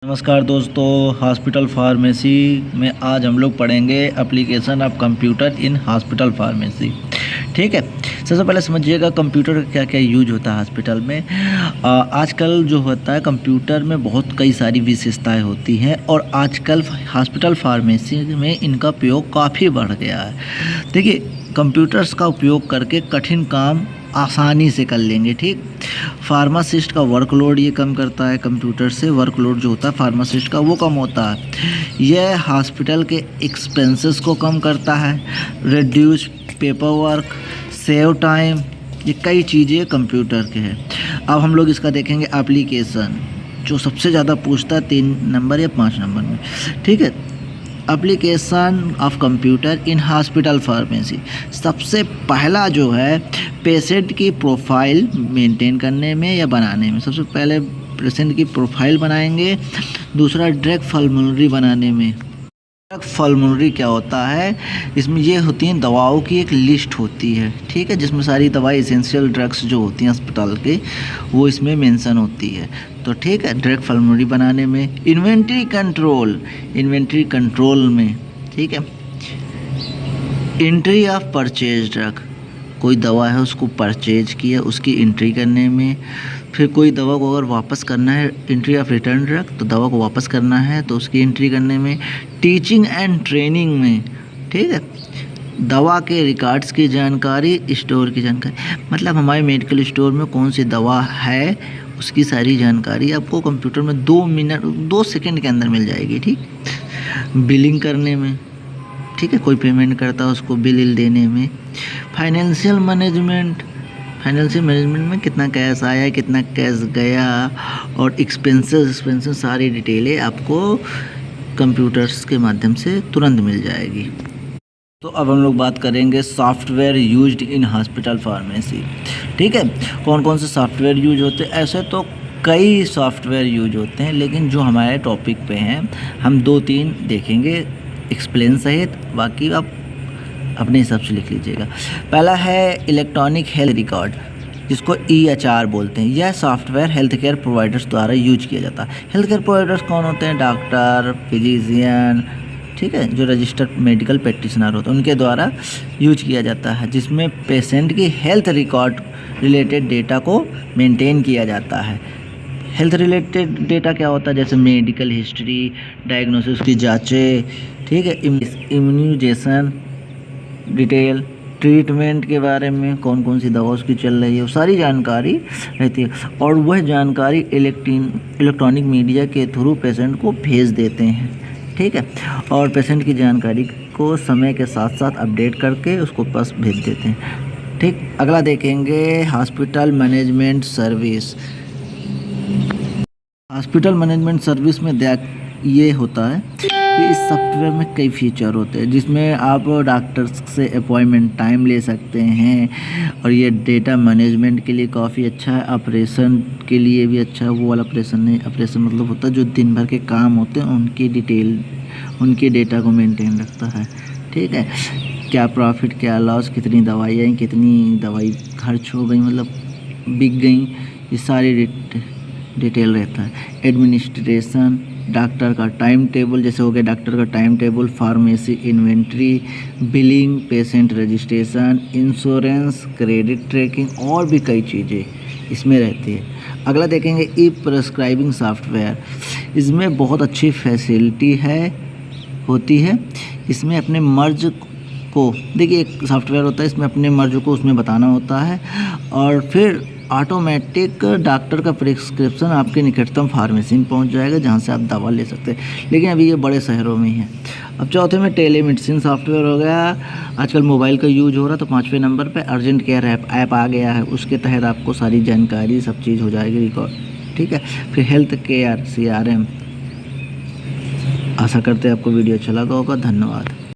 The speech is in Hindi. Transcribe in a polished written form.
नमस्कार दोस्तों, हॉस्पिटल फार्मेसी में आज हम लोग पढ़ेंगे application of computer in hospital pharmacy. ठीक है, सबसे पहले समझिएगा कंप्यूटर का क्या क्या यूज होता है हॉस्पिटल में। आजकल जो होता है कंप्यूटर में बहुत कई सारी विशेषताएं होती हैं और आजकल हॉस्पिटल फार्मेसी में इनका उपयोग काफ़ी बढ़ गया है। देखिए, कंप्यूटर्स का उपयोग करके कठिन काम आसानी से कर लेंगे। ठीक, फार्मासिस्ट का वर्कलोड ये कम करता है, कंप्यूटर से वर्कलोड जो होता है फार्मासिस्ट का वो कम होता है। यह हॉस्पिटल के एक्सपेंसेस को कम करता है, reduce paper work, save time, ये कई चीज़ें कंप्यूटर के हैं। अब हम लोग इसका देखेंगे एप्लीकेशन, जो सबसे ज़्यादा पूछता है 3 नंबर या 5 नंबर में। ठीक है, application of computer in hospital pharmacy. सबसे पहला जो है पेशेंट की प्रोफाइल मेंटेन करने में या बनाने में। सबसे पहले पेशेंट की प्रोफाइल बनाएंगे। दूसरा ड्रग फॉर्मूलरी बनाने में। ड्रग फॉर्मूलरी क्या होता है, इसमें ये होती हैं दवाओं की एक लिस्ट होती है। ठीक है, जिसमें सारी दवाई एसेंशियल ड्रग्स जो होती हैं अस्पताल के वो इसमें मेंशन होती है। तो ठीक है, ड्रग फॉर्मूलरी बनाने में। इन्वेंट्री कंट्रोल में। ठीक है, एंट्री ऑफ परचेज ड्रग, कोई दवा है उसको परचेज किया उसकी एंट्री करने में। फिर कोई दवा को अगर वापस करना है, एंट्री ऑफ रिटर्न ड्रग, तो दवा को वापस करना है तो उसकी एंट्री करने में। टीचिंग एंड ट्रेनिंग में। ठीक है, दवा के रिकॉर्ड्स की जानकारी, स्टोर की जानकारी, मतलब हमारे मेडिकल स्टोर में कौन सी दवा है उसकी सारी जानकारी आपको कंप्यूटर में 2 सेकंड के अंदर मिल जाएगी। ठीक, बिलिंग करने में। ठीक है, कोई पेमेंट करता है उसको बिल देने में। फाइनेंशियल मैनेजमेंट में कितना कैश आया, कितना कैश गया और एक्सपेंसेस सारी डिटेलें आपको कंप्यूटर्स के माध्यम से तुरंत मिल जाएगी। तो अब हम लोग बात करेंगे software used in hospital pharmacy. ठीक है, कौन कौन से सॉफ्टवेयर यूज होते हैं। ऐसे तो कई सॉफ्टवेयर यूज होते हैं, लेकिन जो हमारे टॉपिक पे हैं हम 2-3 देखेंगे एक्सप्लेन सहित, बाकी आप अपने हिसाब से लिख लीजिएगा। पहला है इलेक्ट्रॉनिक हेल्थ रिकॉर्ड, जिसको EHR बोलते हैं। यह सॉफ्टवेयर हेल्थ केयर प्रोवाइडर्स द्वारा यूज किया जाता है। हेल्थ केयर प्रोवाइडर्स कौन होते हैं? डॉक्टर, फिजिशियन, ठीक है, जो रजिस्टर्ड मेडिकल प्रैक्टिशनर होते हैं उनके द्वारा यूज किया जाता है, जिसमें पेशेंट की हेल्थ रिकॉर्ड रिलेटेड डेटा को मेंटेन किया जाता है। हेल्थ रिलेटेड डेटा क्या होता है? जैसे मेडिकल हिस्ट्री, डायग्नोसिस की जांचें, ठीक है, इम्यूनाइजेशन डिटेल, ट्रीटमेंट के बारे में कौन कौन सी दवा उसकी चल रही है, वो सारी जानकारी रहती है। और वह जानकारी इलेक्ट्रॉनिक मीडिया के थ्रू पेशेंट को भेज देते हैं। ठीक है, और पेशेंट की जानकारी को समय के साथ साथ अपडेट करके उसको पास भेज देते हैं। ठीक, अगला देखेंगे hospital management service. Hospital management service में ये होता है कि इस सॉफ्टवेयर में कई फीचर होते हैं, जिसमें आप डॉक्टर्स से अपॉइंटमेंट टाइम ले सकते हैं और ये डेटा मैनेजमेंट के लिए काफ़ी अच्छा है। ऑपरेशन के लिए भी अच्छा है। वो वाला ऑपरेशन नहीं, ऑपरेशन मतलब होता है जो दिन भर के काम होते हैं उनकी डिटेल, उनके डेटा को मेंटेन रखता है। ठीक है, क्या प्रॉफिट, क्या लॉस, कितनी दवाई आई, कितनी दवाई खर्च हो गई, मतलब बिक गई, ये सारी डिटेल रहता है। एडमिनिस्ट्रेशन, डॉक्टर का टाइम टेबल, जैसे हो गया डॉक्टर का time table, pharmacy inventory, billing, patient registration, insurance, credit tracking और भी कई चीज़ें इसमें रहती है। अगला देखेंगे ई प्रिस्क्राइबिंग सॉफ्टवेयर। इसमें बहुत अच्छी फैसिलिटी होती है। इसमें अपने मर्ज को, देखिए एक सॉफ्टवेयर होता है, इसमें अपने मर्ज को उसमें बताना होता है और फिर ऑटोमेटिक डॉक्टर का प्रिस्क्रिप्शन आपके निकटतम फार्मेसी में पहुंच जाएगा, जहां से आप दवा ले सकते हैं। लेकिन अभी ये बड़े शहरों में ही है। अब चौथे में टेलीमेडिसिन सॉफ्टवेयर हो गया। आजकल मोबाइल का यूज हो रहा है, तो 5वें नंबर पे अर्जेंट केयर ऐप आ गया है। उसके तहत आपको सारी जानकारी सब चीज़ हो जाएगी रिकॉर्ड। ठीक है, फिर हेल्थ केयर CRM। आशा करते हैं आपको वीडियो अच्छा लगा होगा। धन्यवाद।